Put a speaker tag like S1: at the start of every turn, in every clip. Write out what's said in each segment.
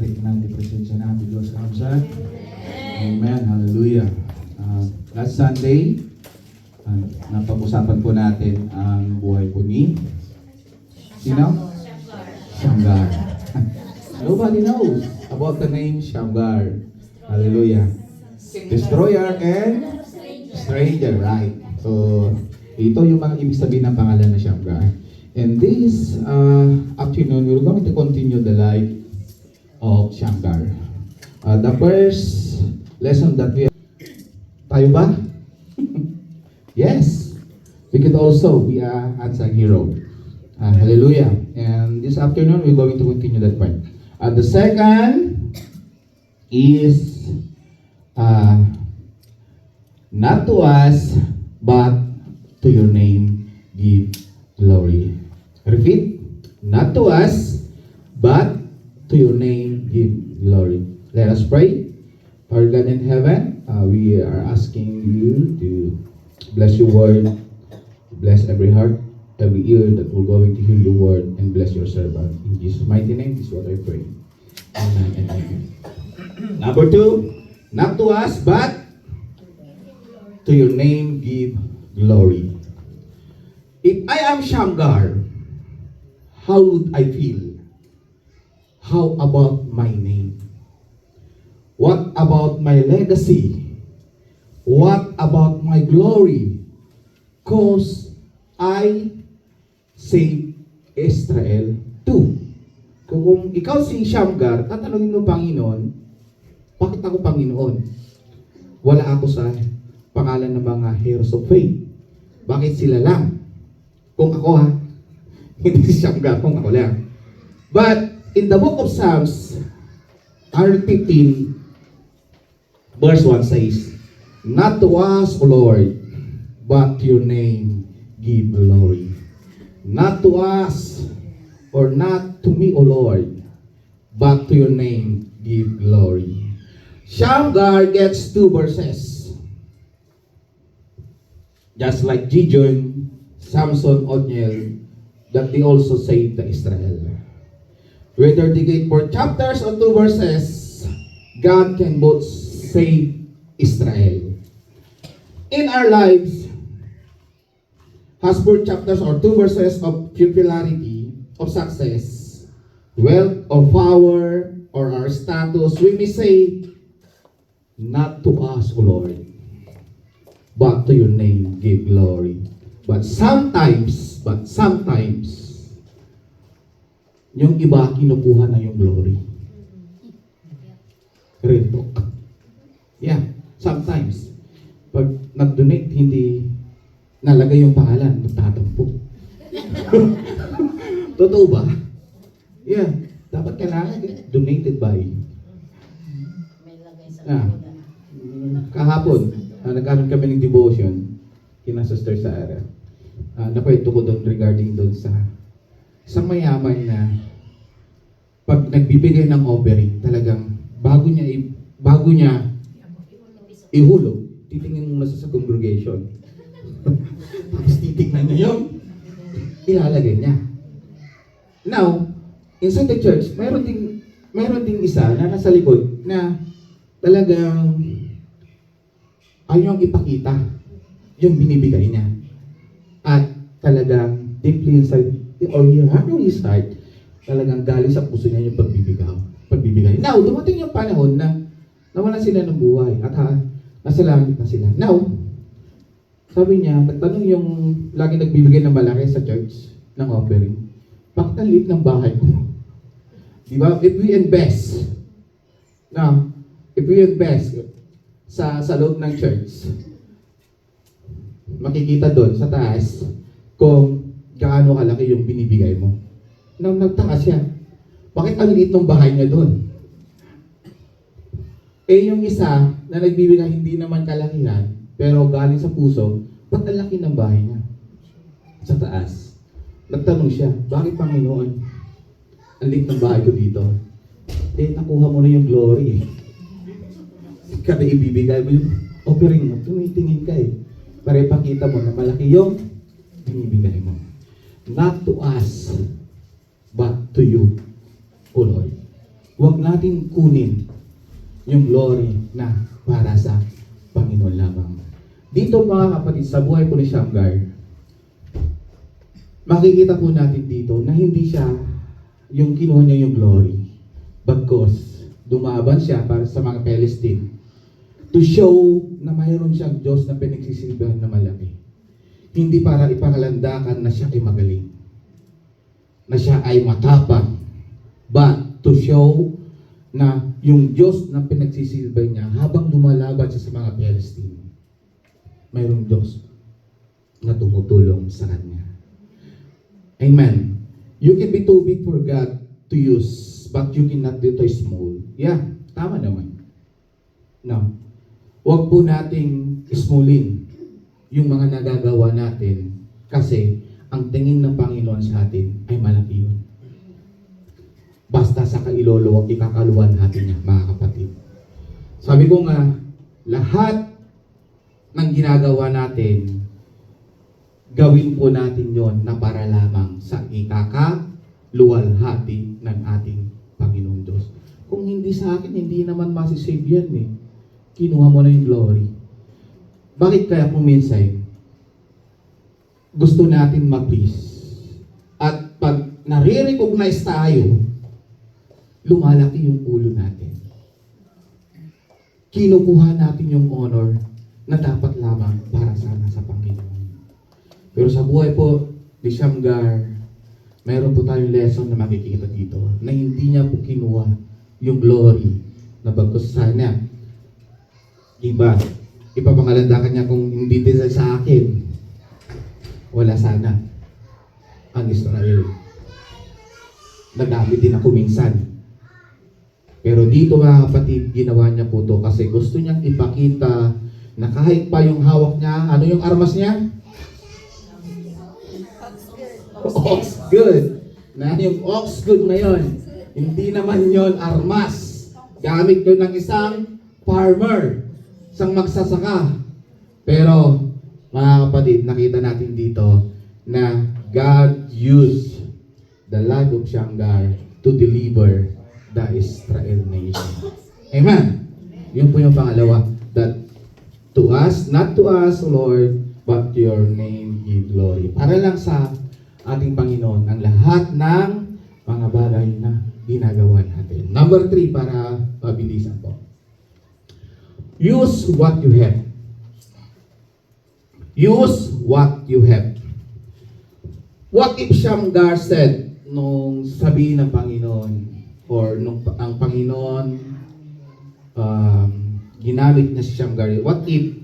S1: Nakita natin presensya natin, Diyos Kamsa. Amen. Hallelujah. Last Sunday, napag-usapan po natin ang buhay po ni sino? Shamgar. Nobody knows about the name Shamgar. Hallelujah. Destroyer and stranger, right? So, ito yung mga ibig sabihin ng pangalan na Shamgar. And this afternoon, we're going to continue the life of Shamgar. The first lesson that we tayo ba? Yes. We could also be an unsung hero. Hallelujah. And this afternoon, we're going to continue that part. The second is not to us, but to your name give glory. Repeat, not to us, but to your name give glory. Let us pray. Our God in heaven, we are asking you to bless your word, bless every heart, every ear that we're going to hear your word, and bless your servant. In Jesus' mighty name, this is what I pray. Amen and amen. Number two, not to us, but to your name give glory. If I am Shamgar, how would I feel? How about my name? What about my legacy? What about my glory? Cause I saved Israel too. Kung ikaw si Shamgar, tatanungin mo, Panginoon, bakit ako Panginoon? Wala ako sa pangalan ng mga heroes of faith. Bakit sila lang? Kung ako hindi si Shamgar, kung ako lang. But in the book of Psalms, 115, verse 1 says, not to us, O Lord, but to your name give glory. Not to us, or not to me, O Lord, but to your name give glory. Shamgar gets 2 verses. Just like Gideon, Samson, Othniel, that they also saved the Israel. Whether they get 4 chapters or 2 verses, God can both save Israel. In our lives, has 4 chapters or 2 verses of popularity, of success, wealth, or power, or our status, we may say, not to us, O Lord, but to your name give glory. But sometimes, yung iba kinukuha na yung glory. Real talk. Yeah, sometimes. Pag nag-donate, hindi nalagay yung pangalan, magtatampo. Totoo ba? Yeah, dapat kailangan donated by. Kahapon, nagkaroon kami ng devotion kina Sister Sarah. Nakwento ko doon regarding doon sa mayaman na pag nagbibigay ng offering, talagang bago niya ihulog, titingin muna sa congregation. Tapos titignan niya yung ilalagay niya. Now, inside the church, mayroon ding isa na nasa likod na talagang ayaw ipakita yung binibigay niya. At talagang deeply inside, or you have his heart, talagang galing sa puso niya yung pagbibigay. Now, dumating yung panahon na nawalan sila ng buhay at nasa langit na sila. Now, sabi niya, nagtanong yung lagi nagbibigay ng malaki sa church ng offering, bakit ang liit ng bahay ko? Diba? If we invest sa loob ng church, makikita doon sa taas kung gaano kalaki yung binibigay mo. Nang nagtaas siya, bakit ang liit ng bahay niya doon? Yung isa na nagbibigay hindi naman kalakihan, pero galing sa puso, ba't ang laki ng bahay niya? Sa taas. Nagtanong siya, bakit Panginoon? Ang liit ng bahay ko dito. Nakuha mo na yung glory. Kada ibibigay mo yung offering mo, tumitingin ka para ipakita mo na malaki yung binibigay mo. Not to us, but to you, O Lord. Huwag natin kunin yung glory na para sa Panginoon lamang. Dito mga kapatid, sa buhay po ni Shamgar, makikita po natin dito na hindi siya yung kinuha niya yung glory. Bagkos, dumaban siya para sa mga Palestine to show na mayroon siyang Diyos na pinagsisilbihan na malaki. Hindi para ipakalandakan na siya ay magaling, na siya ay matapang, but to show na yung Diyos na pinagsisilbihan niya habang lumalaban siya sa mga Palestine, mayroong Diyos na tumutulong sa kanya. Amen. You can be too big for God to use, but you cannot be too small. Yeah, tama naman. No. Huwag po nating smallin yung mga nagagawa natin kasi ang tingin ng Panginoon sa atin ay malaki yun. Basta sa kailuluwag, ikakaluwan natin niya, mga kapatid. Sabi ko nga, lahat ng ginagawa natin, gawin po natin yon na para lamang sa ikakaluwalhati ng ating Panginoong Diyos. Kung hindi sa akin, hindi naman masisave yan eh. Kinuha mo na yung glory. Bakit kaya kung minsan, gusto natin mag-please? At pag nare-recognize tayo, lumalaki yung ulo natin. Kinukuha natin yung honor na dapat lamang para sana sa Panginoon. Pero sa buhay po ni Shamgar, mayroon po tayong lesson na makikita dito na hindi niya po kinuha yung glory na bagkus sa kanya. Iba, ipapangalandakan niya kung hindi din sa akin, wala sana ang Israel. Nagamit din ako minsan. Pero dito mga kapatid, ginawa niya po to kasi gusto niyang ipakita na kahit pa yung hawak niya, ano yung armas niya? Ox good. Na yung ox good na yun, hindi naman yon armas. Gamit yun ng isang farmer, isang magsasaka. Pero mga kapatid, nakita natin dito na God used the life of Shamgar to deliver the Israel nation. Amen. Yun po yung pangalawa. That to us, not to us, Lord, but to your name give glory. Para lang sa ating Panginoon ang lahat ng mga bagay na ginagawa natin. Number 3, para mabilisan po. Use what you have. Use what you have. What if Shamgar said, nung sabihin ng Panginoon, or nung ang Panginoon ginamit na si Shamgar, what if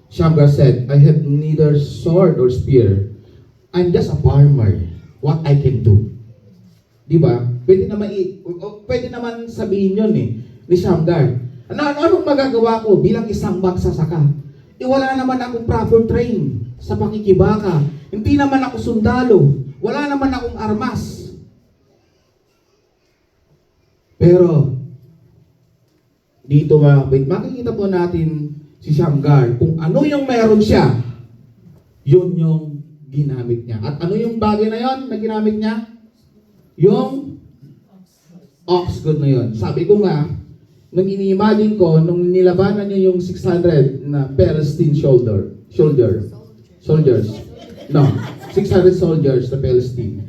S1: Shamgar said, I have neither sword or spear, I'm just a farmer, what I can do? Diba? Pwede naman sabihin yun ni Shamgar. Anong magagawa ko bilang isang magsasaka? Wala naman akong proper train sa pakikibaka. Hindi naman ako sundalo. Wala naman akong armas. Pero, dito makikita po natin si Shamgar kung ano yung meron siya, yun yung ginamit niya. At ano yung bagay na yon na ginamit niya? Yung ox good na yon. Sabi ko nga, nung ini-imagine ko, nung nilabanan niya yung 600 na Palestine soldiers. No, 600 soldiers na Palestine.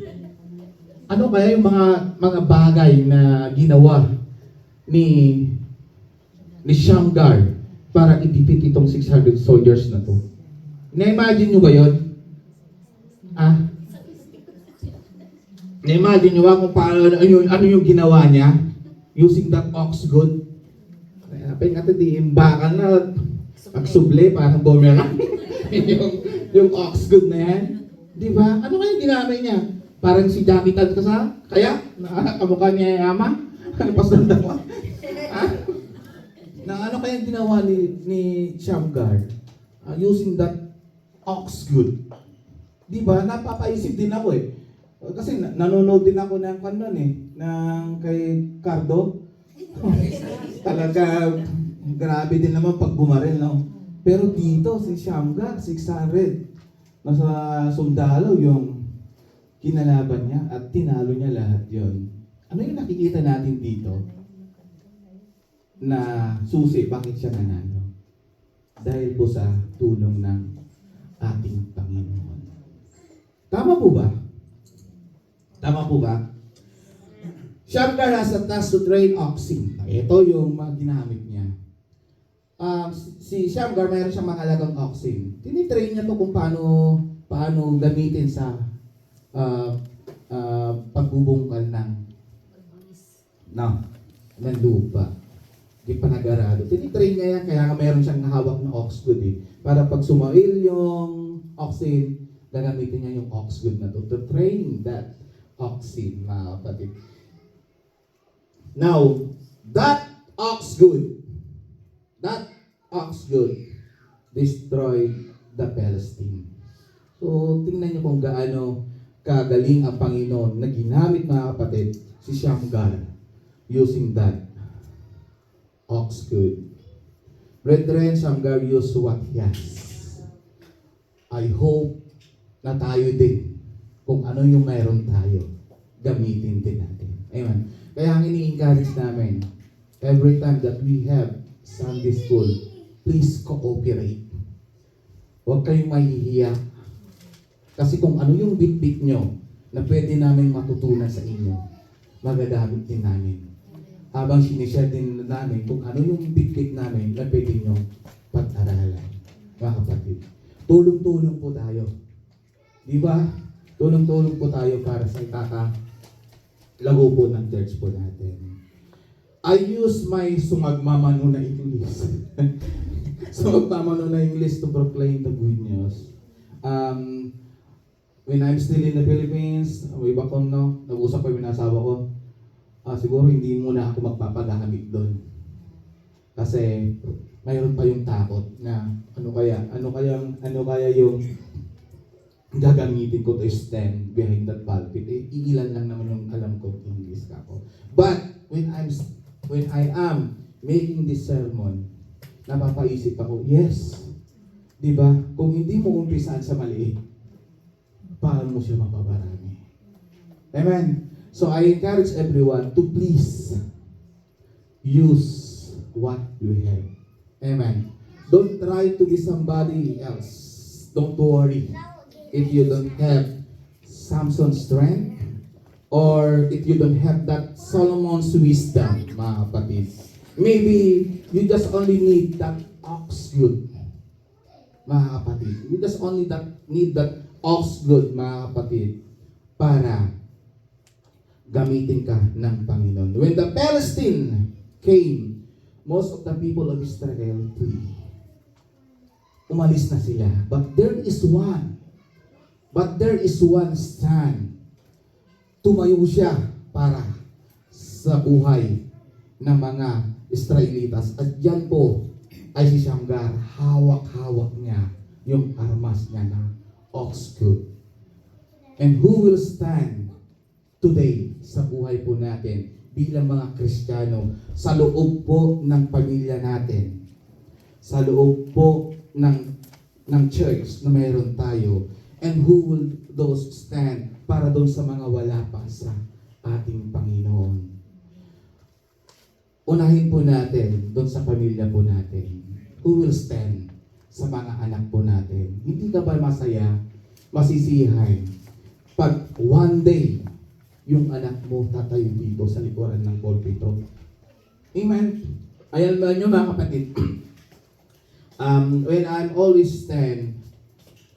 S1: Ano kaya yung mga bagay na ginawa ni Shamgar para i-defeat itong 600 soldiers na to? Na-imagine nyo ba yun? Na-imagine nyo ba kung paano, ano yung ginawa niya using that ox good? Kaya natin diimbakan na magsuble parang boomerang. yung ox good na yan. Di ba? Ano kaya ginamit niya? Parang si Jackie Tad kaya? Kamukha niya yung ama? Pastor daw. Ano kaya ginawa ni Shamgar using that ox good? Di ba? Napapaisip din ako Kasi nanonood din ako ng ng kay Cardo. Talaga, grabe din naman pag bumaril, no? Pero dito, si Shamgar, 600. Nasa sundalo yung kinalaban niya at tinalo niya lahat yon. Ano yung nakikita natin dito na susi, bakit siya nanalo? Dahil po sa tulong ng ating Panginoon. Tama po ba? Tama po ba? Shamgar has a task to train oxen. Ito yung mga ginamit niya. Si Shamgar, mayroon siyang mga alagang oxen. Tinitrain niya to kung paano gamitin sa pagbubungkal ng lupa. Di pa nag-arado. Tinitrain niya yan, kaya nga mayroon siyang hawak na oxgood eh. Para pag sumail yung oxen, gagamitin niya yung oxgood na to train that oxen, mga kapatid. Now, that oxgood destroyed the Palestine. So, tingnan niyo kung gaano kagaling ang Panginoon na ginamit, mga kapatid, si Shamgar using that oxgood. Brethren, Shamgar used what he has. I hope na tayo din, kung ano yung mayroon tayo, gamitin din natin. Amen. Kaya ang ini-encourage namin, every time that we have Sunday school, please cooperate. Huwag kayong mahihiya. Kasi kung ano yung bit-bit nyo na pwede namin matutunan sa inyo, magagamit din namin. Habang sinishare din namin kung ano yung bit-bit namin na pwede nyo pag-aralan. Mga kapatid, tulong-tulong po tayo. Di ba? Tulong-tulong po tayo para sa lago po ng church po natin. I use my sumagmamano na English. Sumagmamano na English to proclaim the good news. When I'm still in the Philippines, way back home, nag-usap ko yung asawa ko, siguro hindi muna ako magpapagamit doon. Kasi mayroon pa yung takot na ano kaya yung gagamitin ko to stand behind that pulpit. Iilan lang naman yung alam ko English ako. But when I am making this sermon, napapaisip ako, yes, di ba? Kung hindi mo umpisan sa maliit, paano mo siya mapaparami? Amen. So I encourage everyone to please use what you have. Amen. Don't try to be somebody else. Don't worry if you don't have Samson's strength or if you don't have that Solomon's wisdom, mga kapatid. Maybe you just only need that oxgood, mga kapatid. You just only need that oxgood, mga kapatid, para gamitin ka ng Panginoon. When the Palestine came, most of the people of Israel flee. Umalis na sila. But there is one stand. Tumayo siya para sa buhay ng mga Israelitas. At yan po ay si Shamgar. Hawak-hawak niya yung armas niya na oxgood. And who will stand today sa buhay po natin bilang mga Kristiyano sa loob po ng pamilya natin, sa loob po ng church na mayroon tayo, and who will those stand para doon sa mga wala pa sa ating Panginoon? Unahin po natin doon sa pamilya po natin. Who will stand sa mga anak po natin? Hindi ka ba masaya, masisiyahan pag one day yung anak mo tatayo dito sa likuran ng pulpito? Amen. Ayan ba nyo, mga kapatid? When I'm always stand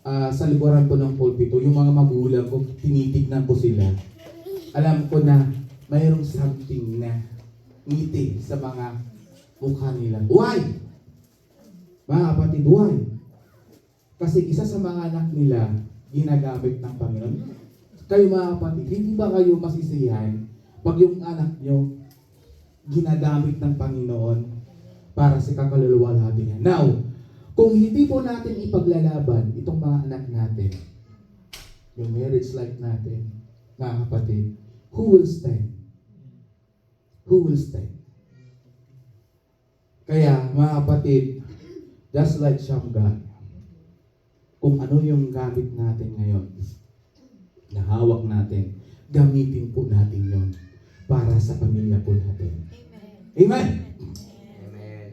S1: sa likuran po ng pulpito, yung mga magulang ko, tinitignan ko sila. Alam ko na mayroong something na ngiti sa mga mukha nila. Why? Mga kapatid, why? Kasi isa sa mga anak nila, ginagamit ng Panginoon. Kayo, mga kapatid, hindi ba kayo masisiyahan pag yung anak nyo ginagamit ng Panginoon para sa kakaluluwalhati niya? Now, kung hindi po natin ipaglalaban itong mga anak natin, yung marriage life natin, mga kapatid, who will stand? Who will stand? Kaya, mga kapatid, just like Shamgar, kung ano yung gamit natin ngayon, na hawak natin, gamitin po natin yon para sa pamilya po natin. Amen!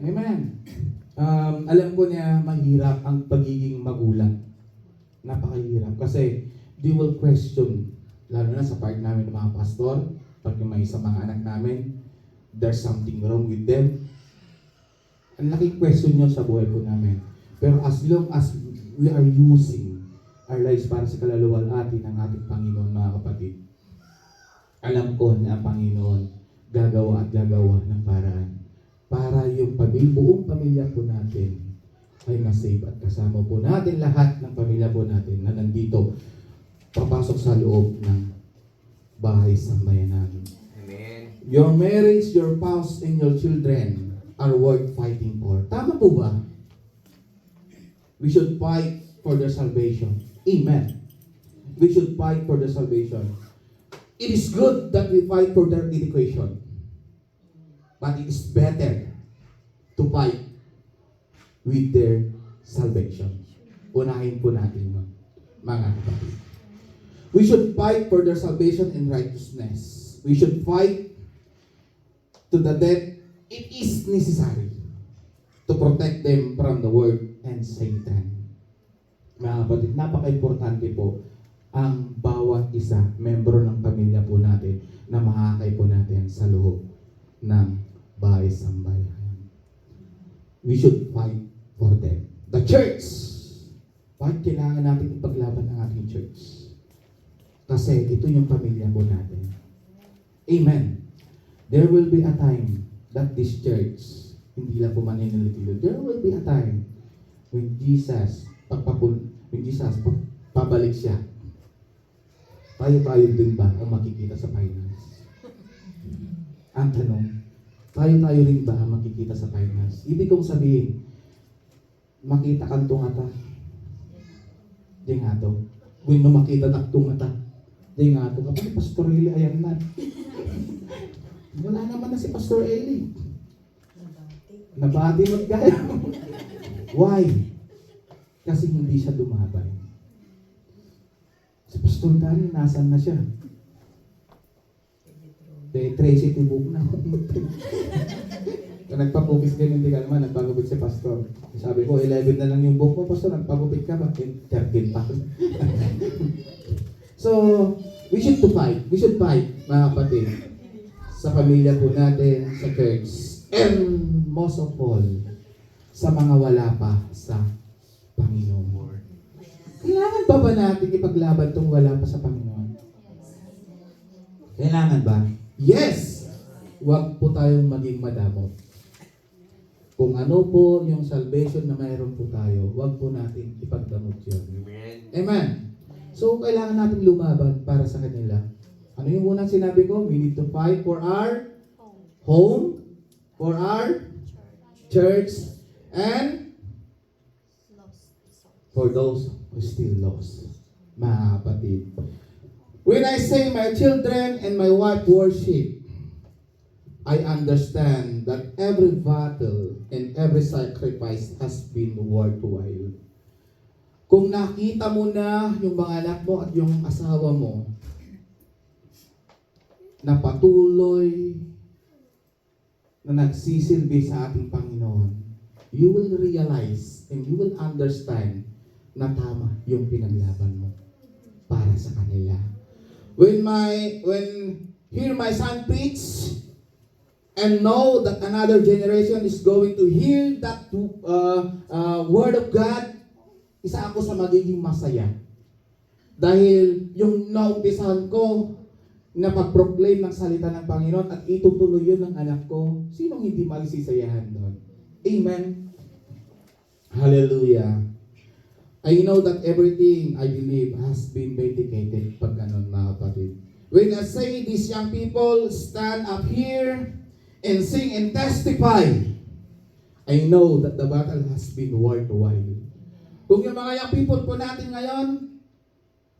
S1: Amen! Alam ko niya mahirap ang pagiging magulang. Napakahirap kasi they will question, lalo na sa part namin ng mga pastor, pag may isang mga anak namin, there's something wrong with them. Ang laking question nyo sa buhay po namin. Pero as long as we are using our lives para sa kaluluwalhati ng ating Panginoon, mga kapatid, alam ko na ang Panginoon gagawa at gagawa ng paraan para yung buong pamilya po natin ay masave at kasama po natin lahat ng pamilya po natin na nandito papasok sa loob ng bahay sambayan namin.
S2: Amen.
S1: Your marriage, your spouse, and your children are worth fighting for. Tama po ba? We should fight for their salvation. Amen. We should fight for their salvation. It is good that we fight for their education. But it is better to fight with their salvation. Unahin po natin yun, mga kapatid. We should fight for their salvation and righteousness. We should fight to the death. It is necessary to protect them from the world and Satan. Mga kapatid, napaka-importante po ang bawat isa, membro ng pamilya po natin na mahakay po natin sa loob ng bahay sambayan. We should fight for them. The church, bakit kailangan natin ipaglaban ang ating church? Kasi ito yung pamilya po natin. Amen. There will be a time that this church, hindi lang po maninilitilo, there will be a time when Jesus pabalik siya. Tayo din ba ang makikita sa finals? Ang tanong, tayo rin ba ang makikita sa finals? Ibig kong sabihin, makita kang tungata. Di nga to. Kung makita na tungata. Di nga to. Kapag Pastor Eli, ayan na. Wala naman na si Pastor Eli. Nabati magkaya. Why? Kasi hindi siya dumabay. Si Pastor Dani, nasan na siya? Tracy tibuk na. Nagpapugis din, hindi ka naman, nagpagupit si Pastor. Sabi ko, 11 na lang yung book mo, Pastor, nagpagupit ka ba? 13 pa. So, we should fight, mga kapatid, sa pamilya po natin, sa church, and most of all, sa mga wala pa sa Panginoon. Kailangan ba natin ipaglaban itong wala pa sa Panginoon? Kailangan ba? Yes! Huwag po tayong maging madamot. Kung ano po yung salvation na mayroon po tayo, huwag po natin ipagdamot yun.
S2: Amen.
S1: Amen. So, kailangan natin lumaban para sa kanila. Ano yung unang sinabi ko? We need to fight for our home, for our church, and for those who still lost. Mga kapatid. When I say my children and my wife worship, I understand that every battle and every sacrifice has been worthwhile. Kung nakita mo na yung mga anak mo at yung asawa mo na patuloy na nagsisilbi sa ating Panginoon, you will realize and you will understand na tama yung pinaglaban mo para sa kanila. When hear my son preach and know that another generation is going to hear that word of God, isa ako sa magiging masaya. Dahil yung naumpisahan ko na pag-proclaim ng salita ng Panginoon at itutuloy yun ng anak ko, sinong hindi malisisayahan doon? Amen. Hallelujah. I know that everything I believe has been vindicated pag ganun, mga kapatid. When I say these young people stand up here and sing and testify, I know that the battle has been worthwhile. Kung yung mga young people po natin ngayon,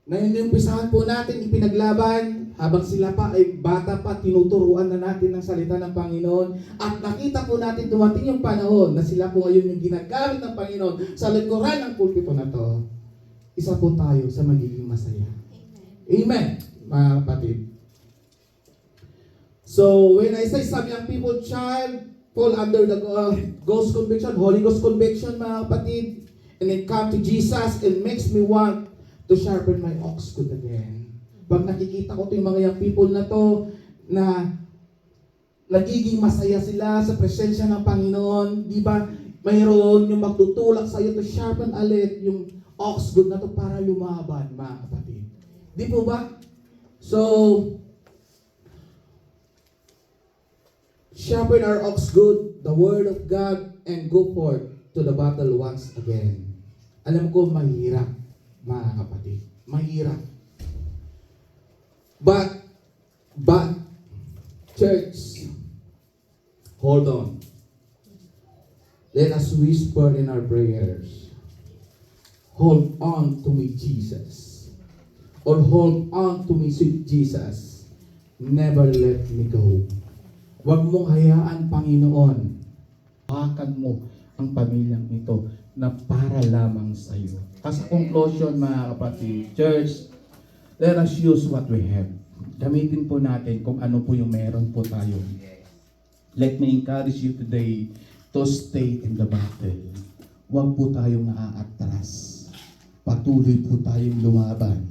S1: na inumpisahan po natin ipinaglaban, habang sila pa ay bata pa, tinuturuan na natin ng salita ng Panginoon, at nakita po natin dumating yung panahon na sila po ngayon yung ginagamit ng Panginoon sa likuran ng pulpito na to, isa po tayo sa magiging masaya. Amen, mga kapatid. So when I say some young people, child, fall under the ghost conviction, Holy Ghost conviction, mga kapatid, and it come to Jesus and makes me want to sharpen my ox good again. Pag nakikita ko yung mga young people na to, na nagiging masaya sila sa presensya ng Panginoon, di ba? Mayroon yung magtutulak sa iyo to sharpen ulit yung ox good na to para lumaban, mga kapatid. Di po ba? So, sharpen our ox good, the word of God, and go forth to the battle once again. Alam ko, mahirap, mga kapatid. Mahirap. But, church, hold on. Let us whisper in our prayers. Hold on to me, Jesus. Or hold on to me, sweet Jesus. Never let me go. Huwag mong hayaan, Panginoon. Hawakan mo ang pamilyang ito na para lamang sa iyo. As a conclusion, mga kapatid, church, let us use what we have. Gamitin po natin kung ano po yung meron po tayo. Let me encourage you today to stay in the battle. Huwag po tayong naaatras. Patuloy po tayong lumaban.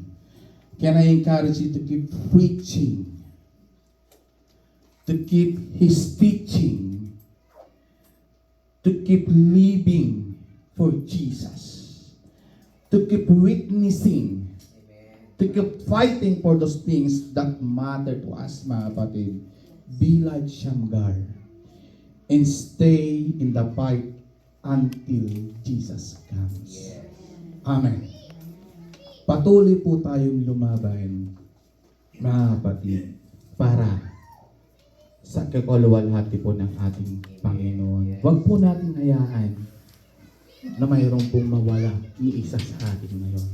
S1: Can I encourage you to keep preaching? To keep His teaching? To keep living for Jesus? To keep witnessing? To keep fighting for those things that matter to us, mga kapatid. Be like Shamgar and stay in the fight until Jesus comes. Amen. Patuloy po tayong lumaban, mga kapatid, para sa kaluwalhati po ng ating Panginoon. Huwag po natin hayaan na mayroon pong mawala ni isa sa atin ngayon.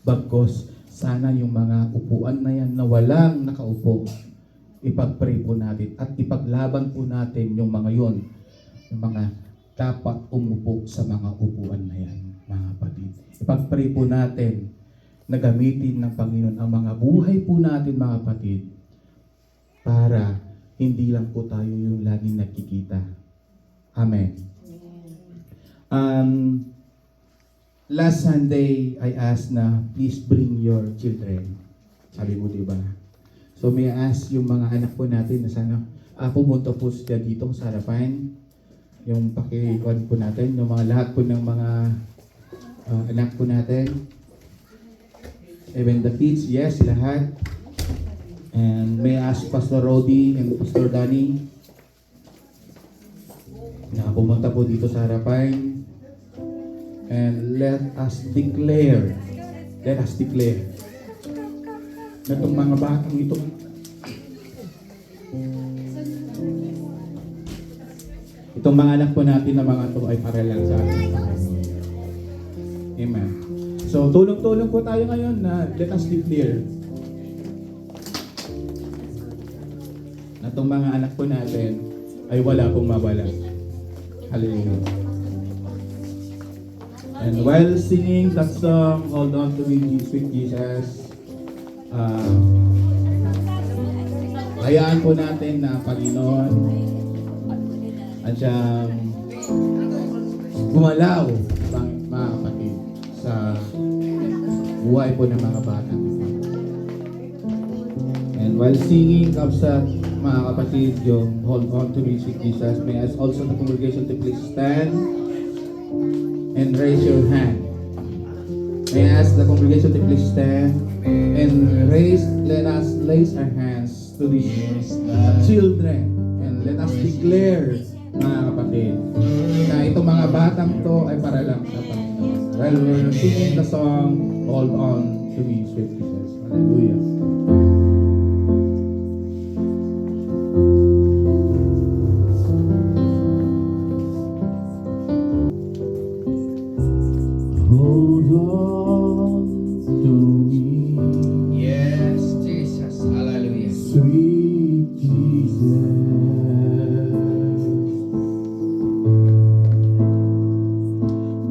S1: Bagkos, sana yung mga upuan na yan na walang nakaupo, ipag-pray po natin at ipaglaban po natin yung mga yon, yung mga dapat umupo sa mga upuan na yan, mga kapatid. Ipag-pray po natin na gamitin ng Panginoon ang mga buhay po natin, mga kapatid, para hindi lang po tayo yung laging nakikita. Amen. Last Sunday, I asked na, please bring your children. Sabi mo, di ba? So may ask yung mga anak po natin na sana pumunta po sila dito sa harapan. Yung pakikuan po natin, yung mga lahat po ng mga anak po natin. Even the kids, yes, lahat. And may I ask Pastor Rodi and Pastor Danny na pumunta po dito sa harapan. And let us declare na itong mga batang ito itong mga anak po natin na mga ito ay para lang sa ating Panginoon. Amen. So tulong-tulong po tayo ngayon na let us declare na itong mga anak po natin ay wala pong mawala. Hallelujah. And while singing that song, Hold On to Me, Sweet Jesus, hayaan po natin na Panginoon at siyang gumalaw, mga kapatid, sa buhay po ng mga bata. And while singing, kapsa, mga kapatid, yung Hold On to Me, Sweet Jesus, may I ask also the congregation to please stand and raise your hand. May I ask the congregation to please stand and let us raise our hands to these children and let us declare, mga kapatid, na itong mga batang to ay para lang sa Panginoon. While we're singing the song, Hold On to Me, Sweet Jesus. Hallelujah. Hold on to me.
S2: Yes, Jesus. Hallelujah.
S1: Sweet Jesus.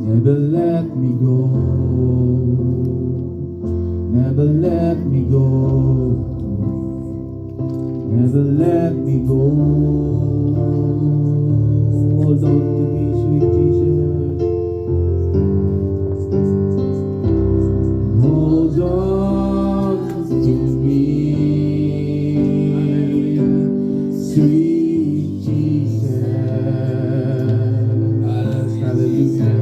S1: Never let me go. Never let me go. Never let me go. Hold on to me, sweet Jesus. Hold on to me, sweet Jesus. Hallelujah.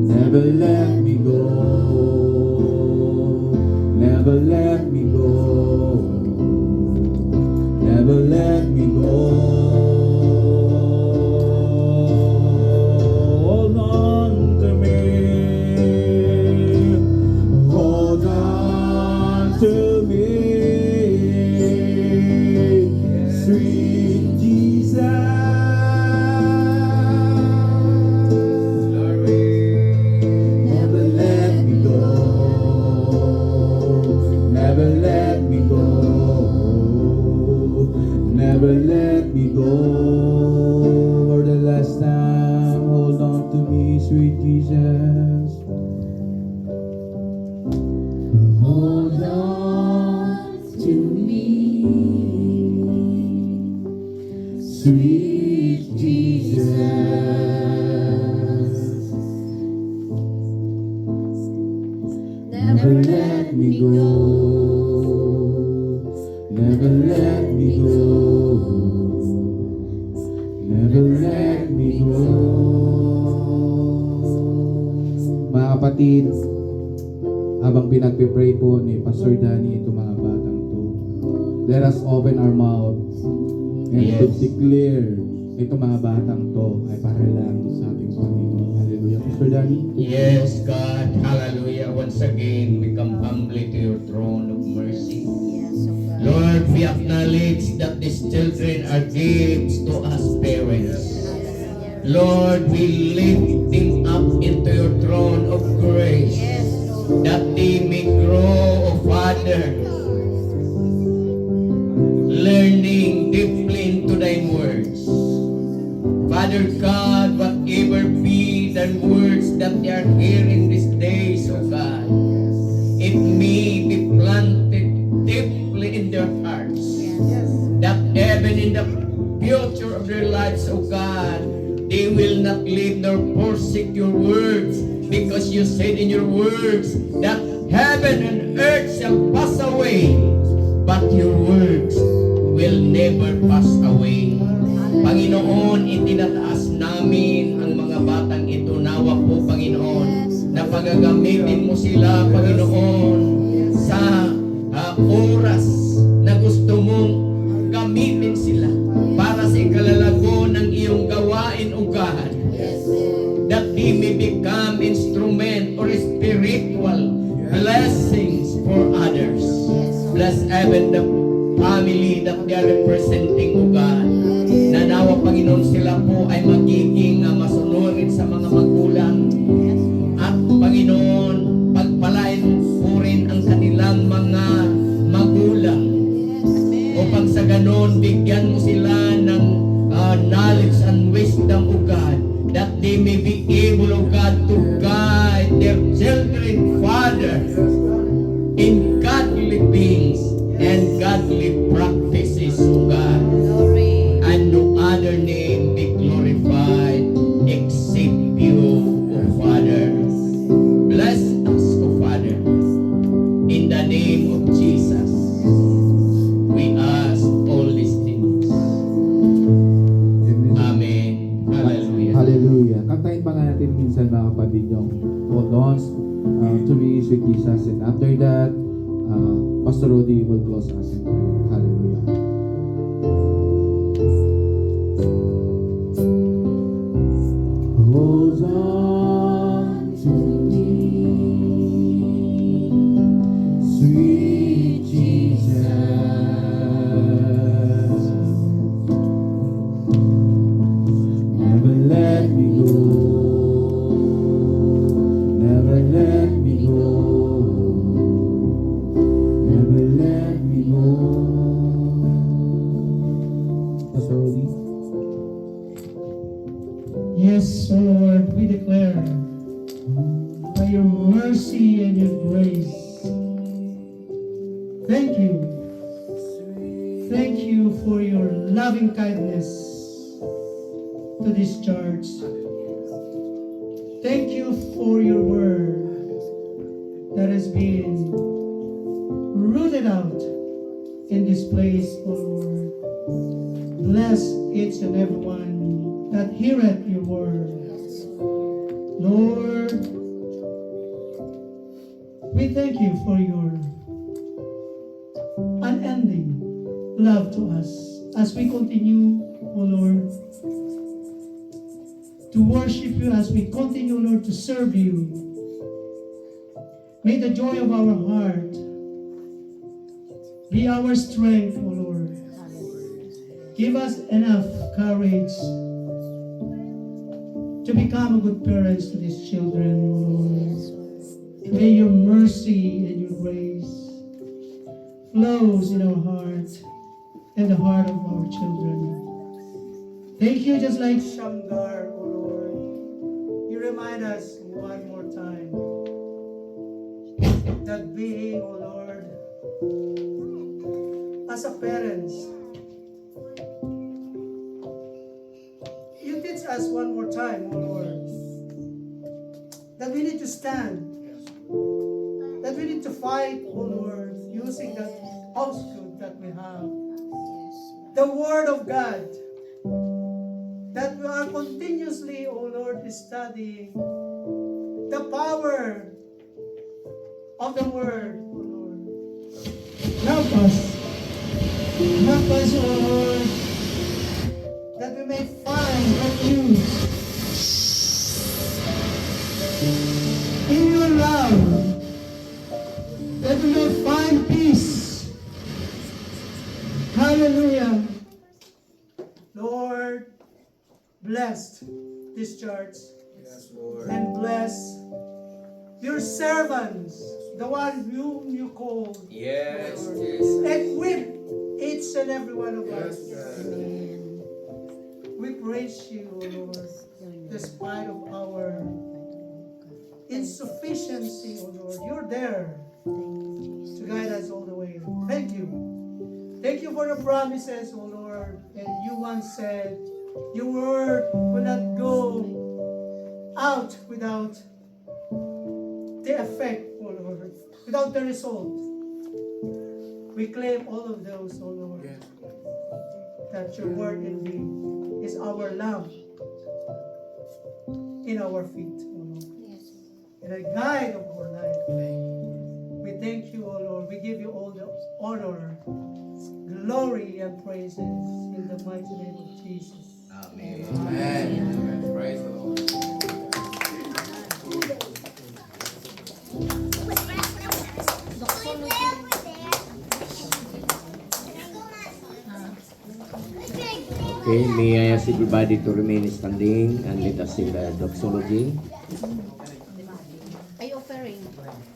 S1: Never let me go. Never let me go. Never let me go. Hold on to me. Hold on to me. Sweet Jesus. Never let me go. Never let me go. Never let me go. For the last time, hold on to me, sweet Jesus. Hold on to me, sweet Jesus. Never let me go. Never let me go. Never let me go. Mga kapatid, habang pinagpipray po ni Pastor Danny itong mga batang to, let us open our mouths and to
S2: Yes.
S1: declare itong mga batang to ay para lang sa ating Panginoon. Hallelujah. Pastor Danny?
S2: Yes, God. Hallelujah. Once again, we come humbly to your throne of mercy. Lord, we acknowledge that these children are gifts to us parents. Lord, we lift them up into your throne of grace that they may grow, O Father, learning deeply into thy words. Father God, whatever be the words that they are hearing these days, O God, it may be planted deeply in their hearts, that even in the future of their lives, O God, they will not leave nor forsake your words, because you said in your words that heaven and earth shall pass away, but your words will never pass away. Panginoon, itinataas namin ang mga batang ito. Nawa po, Panginoon, na pagagamitin mo sila, Panginoon, sa oras na gusto mong gamitin sila para sa ikalalago ng iyong gawain, O God, that they may become instrument or spiritual blessings for others. Bless even the family that they are representing, O God. Na nawa, Panginoon, sila po ay magiging masunurin sa mga magulang. At Panginoon, pagpalain po rin ang kanilang mga magulang. Upang sa ganon, bigyan mo sila ng knowledge and wisdom, O God, that they may be able, O God, to guide their children, Father, in godly things and godly practices, O God. And no other name be glorified except you, O Father. Bless us, O Father. In the name of Jesus, we ask all these things. Amen. Hallelujah.
S1: Hallelujah. Kantahin pa nga natin minsan, mga kapatid, yung hold on to me, sweet Jesus. And after that, Pastor Rodi will close us in prayer. Hallelujah. Hold on to me, sweet Jesus. Never let me go. Never let me go. Never let me go. Pastor Rodi?
S3: Yes, Lord, we declare by your mercy and your grace. Thank you for your loving kindness to this church. Thank you for your word that has been rooted out in this place, O Lord. Bless each and every one that heareth your word. Lord, we thank you for your unending love to us as we continue, O Lord, to worship you, as we continue, Lord, to serve you. May the joy of our heart be our strength, O Lord. Give us enough courage to become a good parents to these children, O Lord. May your mercy and your grace flows in our heart and the heart of our children. Thank you, just like Shamgar, O Lord. You remind us one more time that being, O Lord, as a parents, you teach us one more time, O Lord, that we need to stand, that we need to fight, O Lord, using that household that we have, the Word of God, that we are continuously, O Lord, studying the power of the Word, O Lord. Help us, O Lord, that we may find refuge in your love, that we may find peace. Hallelujah. Lord, bless this church.
S2: Yes, Lord.
S3: And bless your servants, the one whom you called.
S2: Yes,
S3: Lord.
S2: Jesus.
S3: Equip each and every one of us.
S2: Yes,
S3: We praise you, O Lord, despite of our insufficiency, O Lord. You're there to guide us all the way. Thank you. Thank you for your promises, O Lord. And you once said, your word will not go out without the effect, O Lord, without the result. We claim all of those, O Lord, that your word indeed is our lamp in our feet, O Lord, and a guide of our life. We thank you, O Lord. We give you all the honor, glory, and praises in the mighty name of Jesus.
S2: Amen. Amen. Praise the Lord.
S4: Okay, may I ask everybody to remain standing and let us sing the doxology.